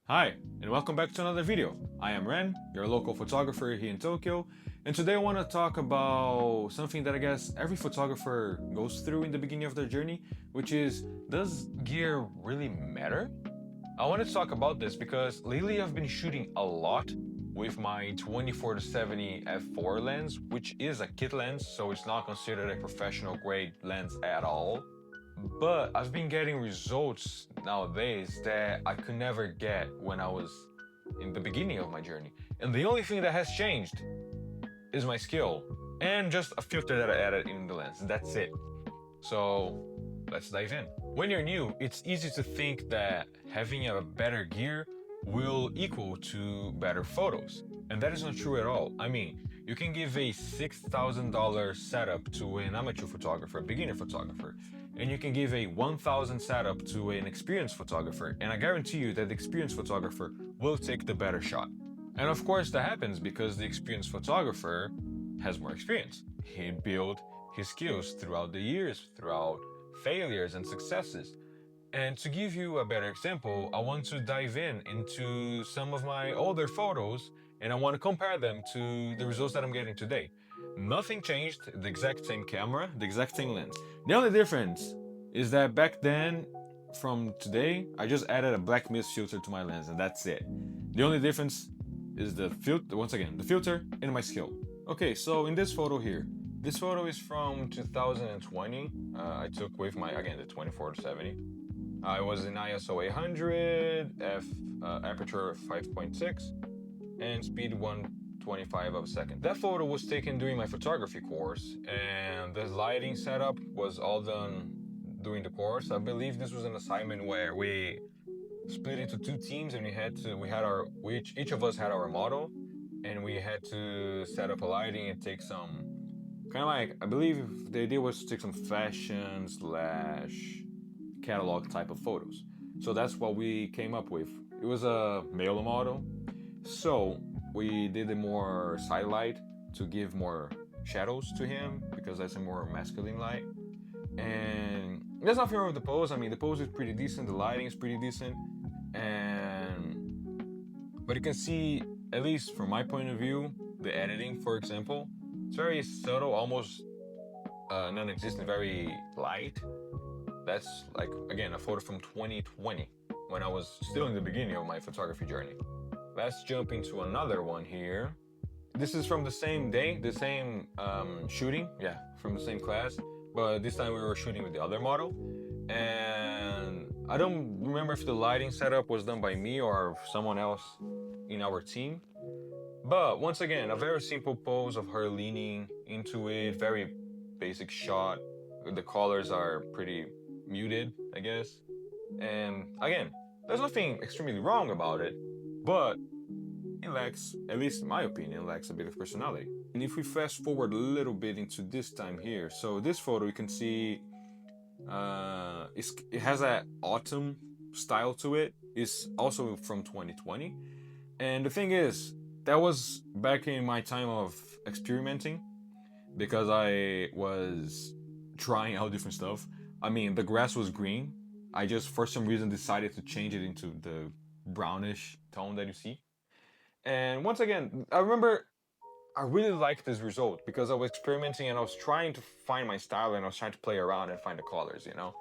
Hi, and welcome back to another video. I am Ren, your local photographer here in Tokyo, and today I want to talk about something that I guess every photographer goes through in the beginning of their journey, which is, does gear really matter? I wanted to talk about this because lately I've been shooting a lot with my 24-70 f4 lens, which is a kit lens, so it's not considered a professional grade lens at all. But I've been getting results nowadays that I could never get when I was in the beginning of my journey. And the only thing that has changed is my skill and just a filter that I added in the lens. That's it. So let's dive in. When you're new, it's easy to think that having a better gear will equal to better photos. And that is not true at all. I mean, you can give a $6,000 setup to an amateur photographer, beginner photographer, and you can give a 1,000 setup to an experienced photographer, and I guarantee you that the experienced photographer will take the better shot. And of course that happens because the experienced photographer has more experience. He built his skills throughout the years, throughout failures and successes. And to give you a better example, I want to dive into some of my older photos and I want to compare them to the results that I'm getting today. Nothing changed, the exact same camera, the exact same lens. The only difference is that back then from today, I just added a black mist filter to my lens and that's it. The only difference is the filter, once again, the filter and my skill. Okay, so in this photo here, this photo is from 2020. I took with my, again, the 24-70. I was in ISO 800, aperture 5.6, and speed 1/25 of a second. That photo was taken during my photography course, and the lighting setup was all done during the course. I believe this was an assignment where we split into two teams, and each of us had our model, and we had to set up a lighting and take some kind of like, I believe the idea was to take some fashion / catalog type of photos. So that's what we came up with. It was a male model, so we did a more side light to give more shadows to him because that's a more masculine light. And there's nothing wrong with the pose. I mean, the pose is pretty decent, the lighting is pretty decent, but you can see, at least from my point of view, the editing, for example, it's very subtle, almost non-existent, very light. That's like, again, a photo from 2020 when I was still in the beginning of my photography journey. Let's jump into another one here. This is from the same day, the same shooting, yeah, from the same class, but this time we were shooting with the other model. And I don't remember if the lighting setup was done by me or someone else in our team. But once again, a very simple pose of her leaning into it, very basic shot. The colors are pretty muted, I guess. And again, there's nothing extremely wrong about it, but it lacks, at least in my opinion, lacks a bit of personality. And if we fast forward a little bit into this time here, so this photo you can see it has that autumn style to it. It's also from 2020. And the thing is, that was back in my time of experimenting because I was trying out different stuff. I mean, the grass was green. I just, for some reason, decided to change it into the brownish tone that you see. And once again, I remember I really liked this result because I was experimenting and I was trying to find my style and I was trying to play around and find the colors, you know?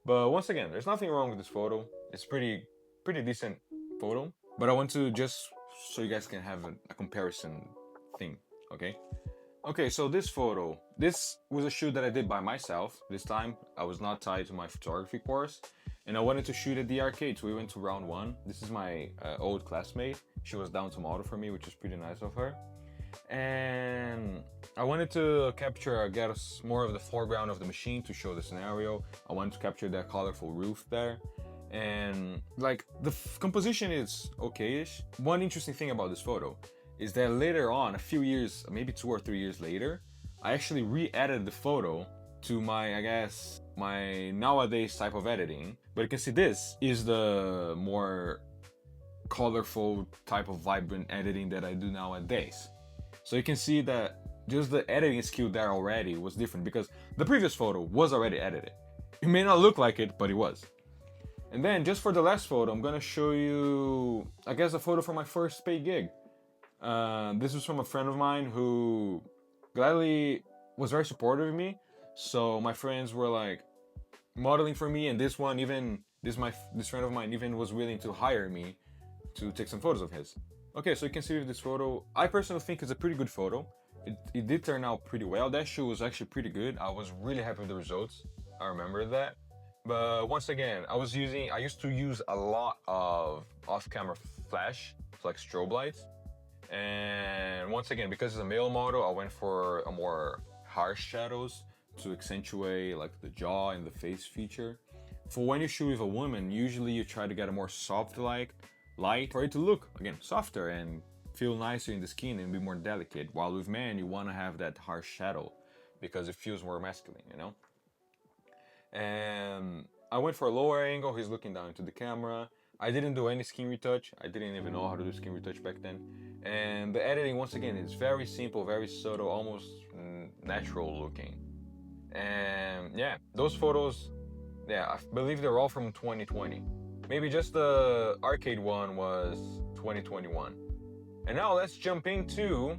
But once again, there's nothing wrong with this photo. It's pretty decent photo. But I want to just so you guys can have a comparison thing, okay? Okay, so this photo, this was a shoot that I did by myself. This time, I was not tied to my photography course. And I wanted to shoot at the arcade, so we went to round one. This is my old classmate. She was down to model for me, which is pretty nice of her. And I wanted to get us more of the foreground of the machine to show the scenario. I wanted to capture that colorful roof there. And like the composition is okay-ish. One interesting thing about this photo is that later on, a few years, maybe 2 or 3 years later, I actually re-edited the photo to my, I guess, my nowadays type of editing. But you can see this is the more colorful type of vibrant editing that I do nowadays. So you can see that just the editing skill there already was different because the previous photo was already edited. It may not look like it, but it was. And then just for the last photo, I'm gonna show you, I guess, a photo from my first paid gig. This was from a friend of mine who gladly was very supportive of me. So my friends were like modeling for me, and this friend of mine even was willing to hire me to take some photos of his. Okay, so you can see this photo. I personally think it's a pretty good photo. It did turn out pretty well. That shoot was actually pretty good. I was really happy with the results. I remember that. But once again, I used to use a lot of off-camera flash, like strobe lights. And once again, because it's a male model, I went for a more harsh shadows to accentuate like the jaw and the face feature. For when you shoot with a woman, usually you try to get a more soft light for it to look, again, softer and feel nicer in the skin and be more delicate. While with men, you want to have that harsh shadow because it feels more masculine, you know? And I went for a lower angle. He's looking down into the camera. I didn't do any skin retouch. I didn't even know how to do skin retouch back then. And the editing, once again, is very simple, very subtle, almost natural looking. And yeah, those photos, yeah, I believe they're all from 2020. Maybe just the arcade one was 2021. And now let's jump into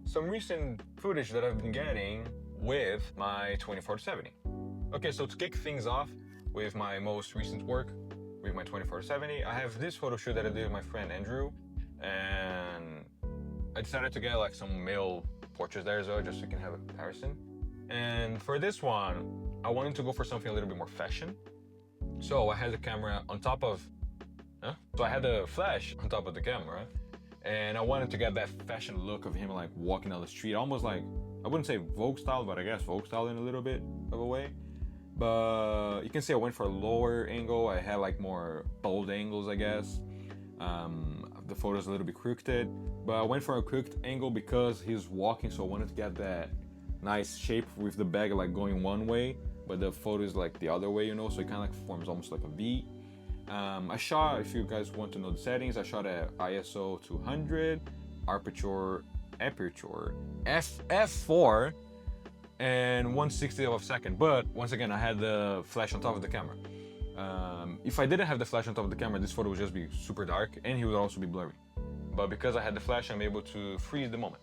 some recent footage that I've been getting with my 24-70. Okay, so to kick things off with my most recent work with my 24-70, I have this photo shoot that I did with my friend Andrew, and I decided to get like some male portraits there as well, just so you can have a comparison. And for this one, I wanted to go for something a little bit more fashion. So I had the camera on top of, so I had the flash on top of the camera, and I wanted to get that fashion look of him like walking down the street, almost like, I wouldn't say Vogue style, but I guess Vogue style in a little bit of a way. But you can see I went for a lower angle. I had like more bold angles, I guess. The photo's a little bit crooked, but I went for a crooked angle because he's walking, so I wanted to get that nice shape with the bag like going one way, but the photo is like the other way, you know, so it kind of like forms almost like a V. I shot, if you guys want to know the settings, I shot at ISO 200, aperture f4, and 1/60 of a second. But once again, I had the flash on top of the camera. If I didn't have the flash on top of the camera, this photo would just be super dark and he would also be blurry. But because I had the flash, I'm able to freeze the moment.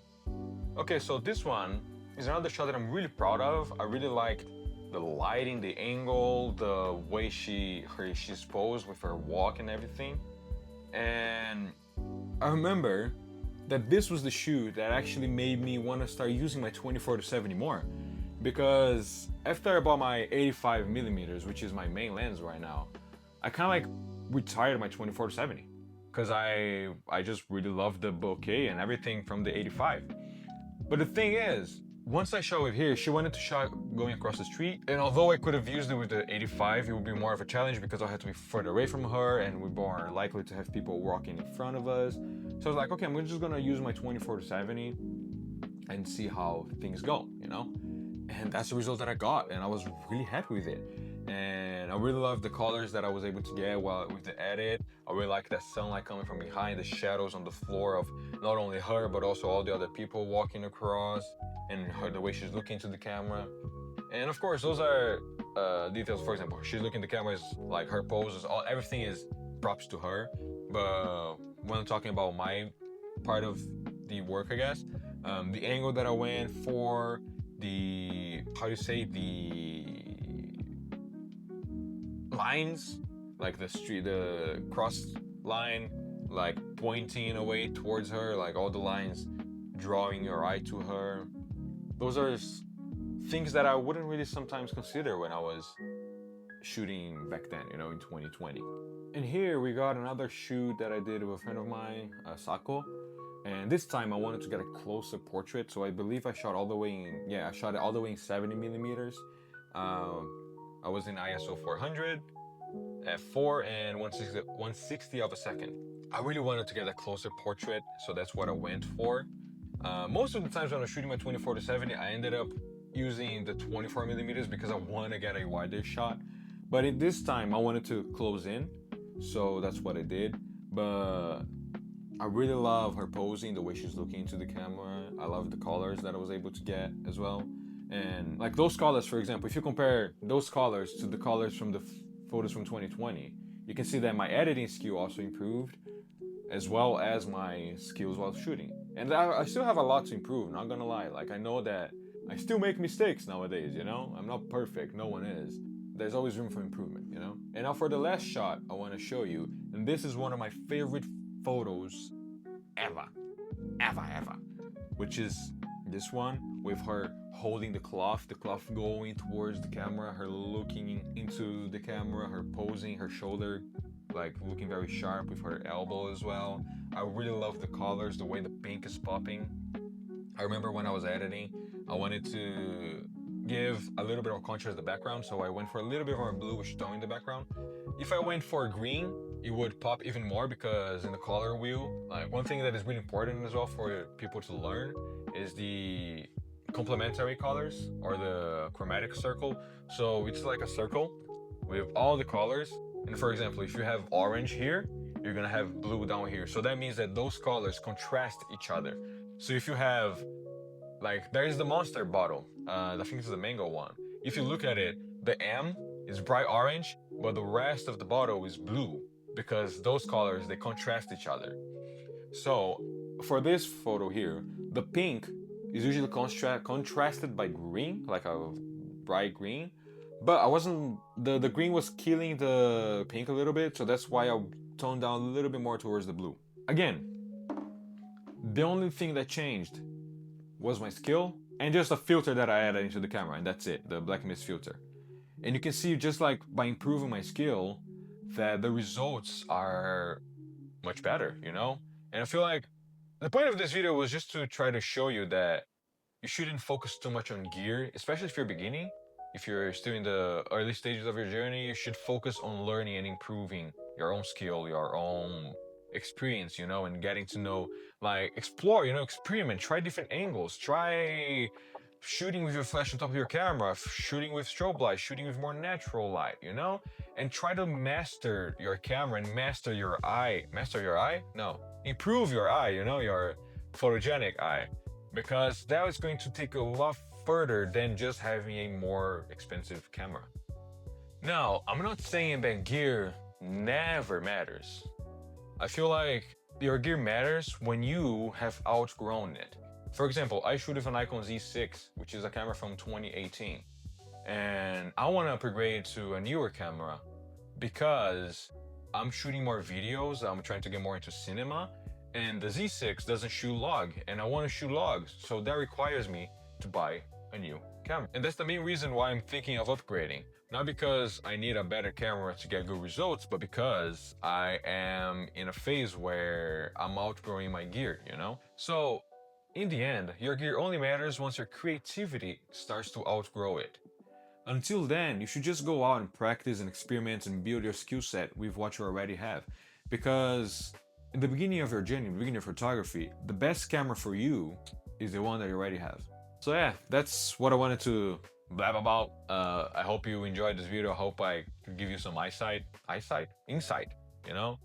Okay, so this one is another shot that I'm really proud of. I really liked the lighting, the angle, the way she's posed with her walk and everything. And I remember that this was the shoot that actually made me want to start using my 24-70 more, because after I bought my 85 millimeters, which is my main lens right now, I kind of like retired my 24-70 because I just really love the bokeh and everything from the 85. But the thing is, once I shot with her, she wanted to shot going across the street, and although I could have used it with the 85, it would be more of a challenge because I had to be further away from her and we're more likely to have people walking in front of us. So I was like, okay, I'm just gonna use my 24-70 and see how things go, you know? And that's the result that I got, and I was really happy with it. And I really love the colors that I was able to get with the edit. I really like that sunlight coming from behind, the shadows on the floor of not only her, but also all the other people walking across, and the way she's looking to the camera. And of course, those are details. For example, she's looking at the camera, is like her poses, everything is props to her. But when I'm talking about my part of the work, I guess, the angle that I went for, the lines, like the cross line, like pointing away towards her, like all the lines drawing your eye to her. Those are things that I wouldn't really sometimes consider when I was shooting back then, you know, in 2020. And here we got another shoot that I did with a friend of mine, Sako. And this time I wanted to get a closer portrait, so I believe I shot all the way in, I shot it all the way in 70 millimeters. I was in ISO 400, f4, and 160 of a second. I really wanted to get a closer portrait, so that's what I went for. Most of the times when I was shooting my 24-70, I ended up using the 24 millimeters because I want to get a wider shot. But in this time, I wanted to close in, so that's what I did. But I really love her posing, the way she's looking into the camera. I love the colors that I was able to get as well. And like those colors, for example, if you compare those colors to the colors from photos from 2020, you can see that my editing skill also improved, as well as my skills while shooting. And I still have a lot to improve, not gonna lie. Like, I know that I still make mistakes nowadays, you know? I'm not perfect, no one is. There's always room for improvement, you know? And now for the last shot I wanna show you, and this is one of my favorite photos ever, which is this one with her holding the cloth going towards the camera, her looking into the camera, her posing, her shoulder like looking very sharp with her elbow as well. I really love the colors, the way the pink is popping. I remember when I was editing, I wanted to give a little bit of contrast in the background, so I went for a little bit more bluish tone in the background. If I went for green, it would pop even more because in the color wheel, like one thing that is really important as well for people to learn is the complementary colors or the chromatic circle. So it's like a circle with all the colors. And for example, if you have orange here, you're gonna have blue down here. So that means that those colors contrast each other. So if you have, like, there's the Monster bottle. I think it's the mango one. If you look at it, the M is bright orange, but the rest of the bottle is blue because those colors, they contrast each other. So for this photo here, the pink is usually contrasted by green, like a bright green. But I wasn't, the green was killing the pink a little bit, so that's why I toned down a little bit more towards the blue. Again, the only thing that changed was my skill and just a filter that I added into the camera, and that's it, the black mist filter. And you can see just like by improving my skill that the results are much better, you know? And I feel like the point of this video was just to try to show you that you shouldn't focus too much on gear, especially if you're beginning. If you're still in the early stages of your journey, you should focus on learning and improving your own skill, your own experience, you know, and getting to know, like, explore, you know, experiment, try different angles, try shooting with your flash on top of your camera, shooting with strobe light, shooting with more natural light, you know, and try to master your camera and master your eye. Master your eye? No, improve your eye, you know, your photogenic eye, because that is going to take a lot further than just having a more expensive camera. Now, I'm not saying that gear never matters. I feel like your gear matters when you have outgrown it. For example, I shoot with a Nikon Z6, which is a camera from 2018. And I want to upgrade to a newer camera because I'm shooting more videos, I'm trying to get more into cinema, and the Z6 doesn't shoot log, and I want to shoot logs, so that requires me to buy a new camera. And that's the main reason why I'm thinking of upgrading. Not because I need a better camera to get good results, but because I am in a phase where I'm outgrowing my gear, you know? So in the end, your gear only matters once your creativity starts to outgrow it. Until then, you should just go out and practice and experiment and build your skill set with what you already have. Because in the beginning of your journey, in the beginning of photography, the best camera for you is the one that you already have. So yeah, that's what I wanted to blab about. I hope you enjoyed this video. I hope I could give you some insight, you know,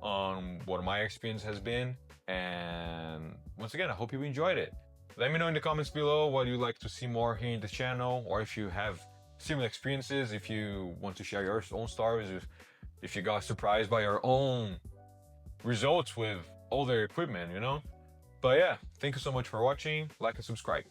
on what my experience has been. And once again, I hope you enjoyed it. Let me know in the comments below what you'd like to see more here in the channel, or if you have similar experiences, if you want to share your own stories, if you got surprised by your own results with older equipment, you know. But yeah, thank you so much for watching. Like and subscribe.